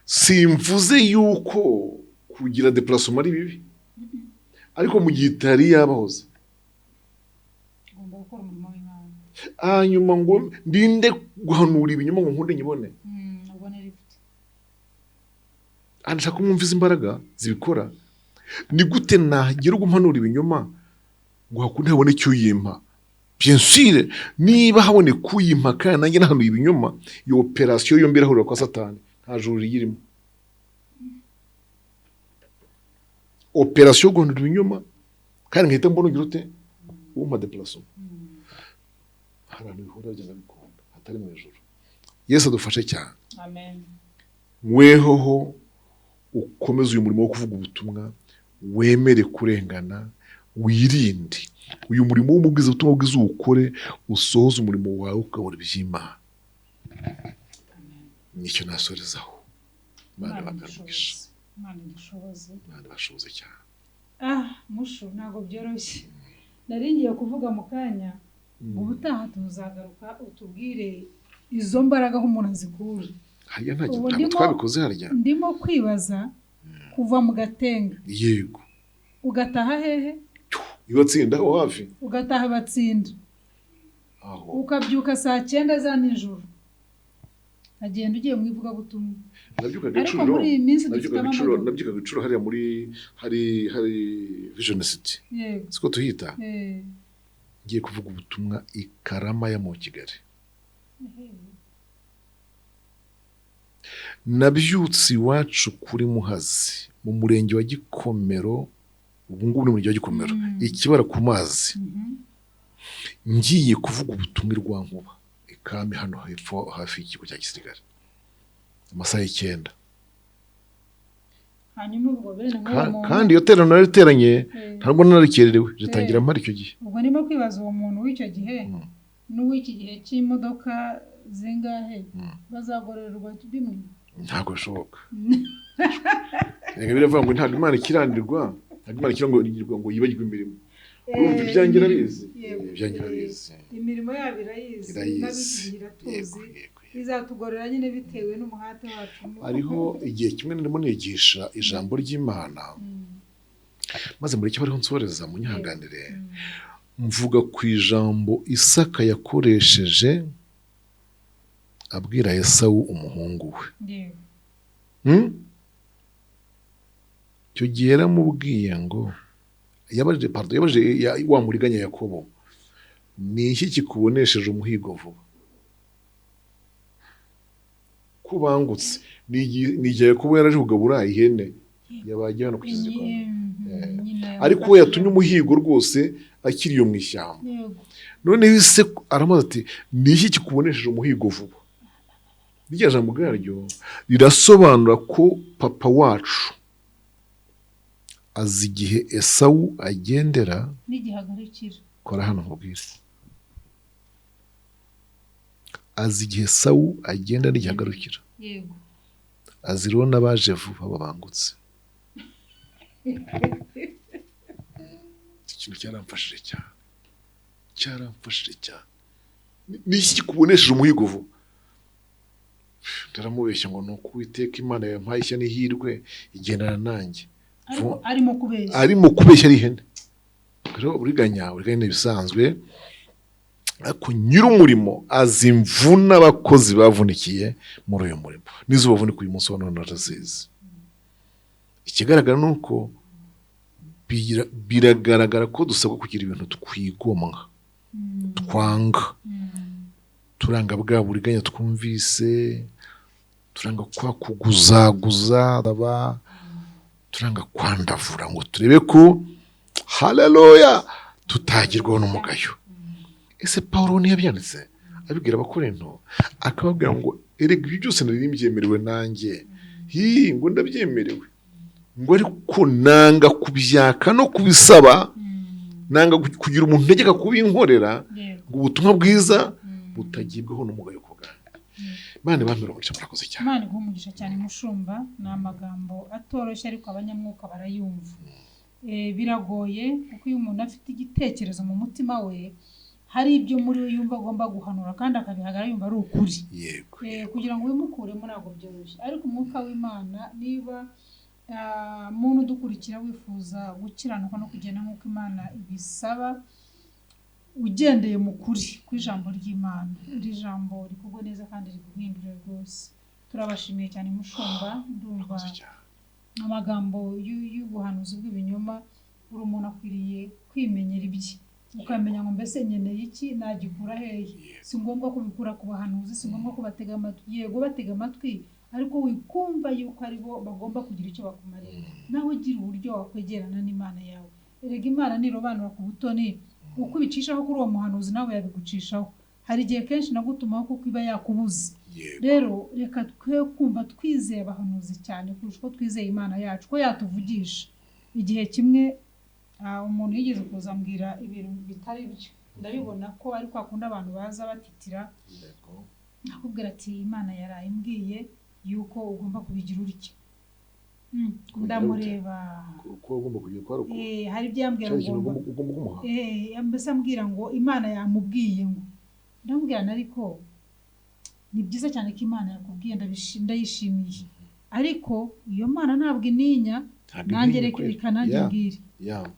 simvuze yuko kugira déplacement ari bibi, ariko mu gihe itari yabahoze. Hanyuma ngo ndinde guhanura ibinyoma ngo nkunde nyibone. Anshaka kumwumviza imbaraga zibikora. Ni gute nagira gumpanura ibinyoma ngo hakunde habone icyo yimpa? Bien sûr, niba habone kuyimpa kandi nanjye nahanuye ibinyoma, iyo operation yo mbere ahurira kwa Satani nta juru yirimo. Operation guhanura ibinyoma kandi nkahita mbona ugira ute umpa déplacement. Harano bihora bigenda bikunda hatari mu ijuru. Yesu adufashe cyane. Amen. Wehoho ukomeze uyu murimo wo kuvuga ubutumwa, wemere kurengana, wirinde. Uyu murimo w'umubwiza ubutumwa bwiza ukore, usohoze umurimo wawe ukabona iby'Imana. Nicyo nasorezaho. Imana baganisha. Imana idushoboze. Imana bashoboze cyane. Musho ntago byoroshye. Naringiye kuvuga mu kanya, ubutaha tuzagaruka utubwire izo mbaraga aho umuntu azikura. Hariya ntabwo twabikoze harya. Ndimo kwibaza kuva mu Gatenga. Yego. Ugataha hehe? Ibatsinda aho hafi. Ugataha Batsinda. Aho. Ukabyuka saa 9 za nijoro. Agenda ugiye mu ivuga butumwa. Nabyuka Gacuriro. Muri iyi minsi dufite amahoro. Nabyuka Gacuriro hariya muri hari Vision City. Yego. Siko tuhita. Ngiye kuvuga ubutumwa i Karama ya mu Kigali. Nabyutse iwacu kuri Muhazi mu murenge wa Gikomero, ubu ngubu ni mu murenge wa Gikomero, Ikibara ku mazi. Ngiye kuvuga ubutumwa rwa Nkuba ikame hano hepfo hafi y'ikigo cya gisirikare, amasaha 9. Hanyuma ubwo bene kandi iyo terano nariteranye ntabwo narikererewe, ritangira mpari icyo gihe. Ubwo nimo kwibaza uwo muntu w'icyo gihe n'uw'iki gihe cy'imodoka zingahe bazagororerwa bimwe. Ntabwo bishoboka. Nega biravuga ngo ntabwo Imana ikiranirwa, ntabwo Imana ikiranirwa ngo yibagirwe imirimo. Urumva ibyangira bizi. Ibyangira bizi. Imirimo yabo irayizi, n'abigira tuzi. Izatugorera nyine bitewe n'umuhate wacu. Ariho igihe kimwe ndimo nigisha ijambo ry'Imana. Maze muri cyo bariho nsoreza mu nyihanganire. Mvuga ku ijambo Isaka yakoresheje abwira Esawu umuhungu we. icyo gihe yaramubwiye ngo yabajije wa muriganya Yakobo, ni iki kikubonesheje umuhigo vuba? Kubangutse ni igihe Yakobo yaraje kugabura ihene yabagiye hano ku kiziriko, ariko we yatumye umuhigo rwose akiri iyo mu ishyamba. Noneho ise aramaze ati, ni iki kikubonesheje umuhigo vuba? Irya jambo ubwaryo rirasobanura ko papa wacu azi igihe Esawu agendera n'igihagarikira. Kora hano nkubwire, azi igihe Esawu agenda n'igihagarikira. Yego. Azi rero n'abaje vuba babangutse. Ikintu cyaramfashije cyane. Ni iki kikubonesheje umuhigo vuba? Ndaramubeshya ngo ni uko Uwiteka Imana yampaye ishya n'ihirwe igendana nanjye. Arimo kubeshya ari ihene. Rero uriganya n'ibisanzwe, ariko nyir'umurimo azi imvune abakozi bavunikiye muri uyu murimo. N'izo bavunika uyu munsi wa none arazizi. Ikigaragara ni uko biragaragara ko dusabwa kugira ibintu twigomwa, twanga, turanga bwa buriganya twumvise, turanga kwa kuguzaguza, turanga kwandavura ngo turebe ko haleluya tutagirwaho n'umugayo. Ese Pawulo ntiyabyanditse abibwira Abakorinto, akababwira ngo erega ibyo byose nari mbyemerewe nanjye, ngo ndabyemerewe, ngo ariko nanga kubyaka no kubisaba, nanga kugira umuntu ntegeka kubinkorera, ngo ubutumwa bwiza butagibwaho n'umugayo ku bwanjye. Imana ibamire umugisha, murakoze cyane. Imana iguhe umugisha cyane mushumba. Ni amagambo atoroshye ariko abanyamwuka barayumva. Biragoye kuko iyo umuntu afite igitekerezo mu mutima we, hari ibyo muri we yumva agomba guhanura kandi akabihagarara yumva ari ukuri. Yego. Kugira ngo ubimukuremo ntabwo byoroshye, ariko umwuka w'Imana niba muntu udukurikira wifuza gukiranuka no kugenda nk'uko Imana ibisaba, ugendeye mu kuri kw'ijambo ry'Imana, iri jambo rikugwe neza kandi riguhindure rwose. Turabashimiye cyane mushumba. Ndumva amagambo y'ubuhanuzi bw'ibinyoma, buri umuntu akwiriye kwimenyera ibye, ukamenya ngo mbese nkeneye iki, nagikura hehe. Si ngombwa kubikura ku bahanuzi, si ngombwa kubatega amatwi. Yego batega amatwi, ariko wikumva yuko ari bo bagomba kugira icyo bakumarira. Nawe ugira uburyo wakwegerana n'Imana yawe. Erega Imana nirobanura ku butoni, uko ibicishaho kuri uwo muhanuzi nawe yabigucishaho. Hari igihe kenshi nagutumaho kuko iba yakubuze. Rero reka twe kumva twizeye abahanuzi cyane kurusha uko twizeye Imana yacu ko yatuvugisha. Igihe kimwe umuntu yigeze kuzambwira ibintu bitari byo, ndabibona ko ari kwa kundi abantu baza batitira, akubwira ati Imana yaraye imbwiye yuko ugomba kubigira utya. Ndamureba uko ugomba kugira ko ari uko hari ibyo yambwira ngo mbese ambwira ngo Imana yamubwiye ngo. Ndamubwira ariko ni byiza cyane ko Imana yakubwiye, ndayishimiye, ariko iyo Mana ntabwo ininya, nanjye reka nanjye mbwire,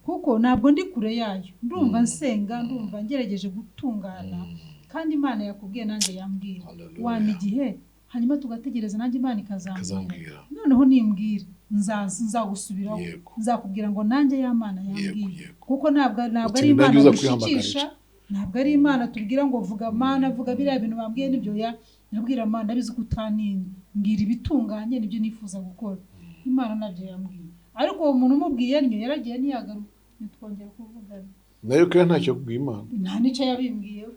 kuko ntabwo ndi kure yayo. Ndumva nsenga, ndumva ngerageje gutungana, kandi Imana yakubwiye nanjye yambwira. Wana igihe hanyuma tugategereza nanjye Imana ikazambwira. Noneho nimbwira nzagusubiraho, nzakubwira ngo nanjye ya Mana yambwiye, kuko ntabwo ari Imana dushikisha, ntabwo ari Imana tubwira ngo vuga Mana, vuga biriya bintu bambwiye nibyo ya. Nabwira Mana ndabizi ko utaninya, mbwira ibitunganye nibyo nifuza gukora. Imana nabyo yambwiye, ariko uwo muntu umubwiye niyo yaragiye ntiyagaruka, nitwongera kuvugana nayo kandi ntacyo kubwiye Imana, nta nicyo yabimbwiyeho.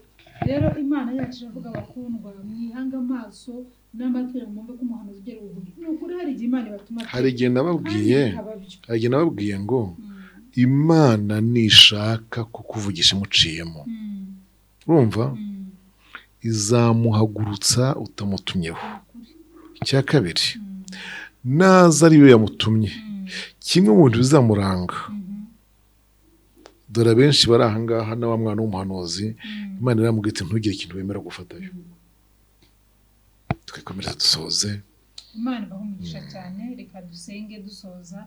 Rero Imana yacu iravuga bakundwa, mwihanga amaso n'amatwi mwumve ko umuhanuzi ugera ubuvuge. Ni ukuri hari igihe Imana ibatuma, hari igihe nababwiye ngo Imana nishaka kukuvugisha imuciyemo, urumva, izamuhagurutsa utamutumyeho. Icya kabiri, naza ariyo yamutumye, kimwe mu bintu bizamuranga. Dore abenshi bari aha ngaha na wa mwana w'umuhanuzi, Imana iramubwira iti ntugire ikintu wemera gufatayo. Twikomeza dusoze. Imana ibahe umugisha cyane. Reka dusenge dusoza,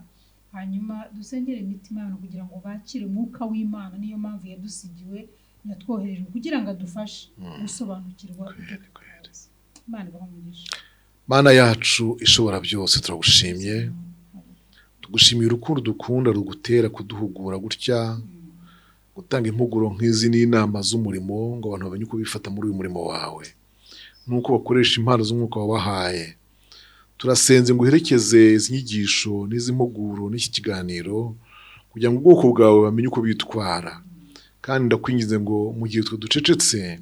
hanyuma dusengere imitima y'abantu kugira ngo bakire umwuka w'Imana. Niyo mpamvu yadusigiwe, yatwohereje kugira ngo adufashe gusobanukirwa. Imana ibahe umugisha. Mana yacu ishobora byose, turagushimye tugushimiye urukundo dukunda rugutera kuduhugura gutya, gutanga impuguro nk'izi n'inama z'umurimo ngo abantu bamenye uko bifata muri uyu murimo wawe, nuko bakoresha impano z'umwuka wabahaye. Turasenze ngo uherekeze izi nyigisho n'izi mpuguro n'iki kiganiro kugira ngo ubwoko bwawe bamenye uko bitwara, kandi ndakwingize ngo mu gihe twe ducecetse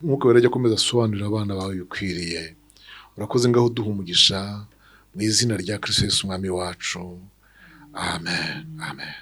umwuka wera ajya akomeza asobanurira abana bawe bikwiriye. Urakoze ngaho duha umugisha mu izina rya Kristo Yesu umwami wacu, amen, amen.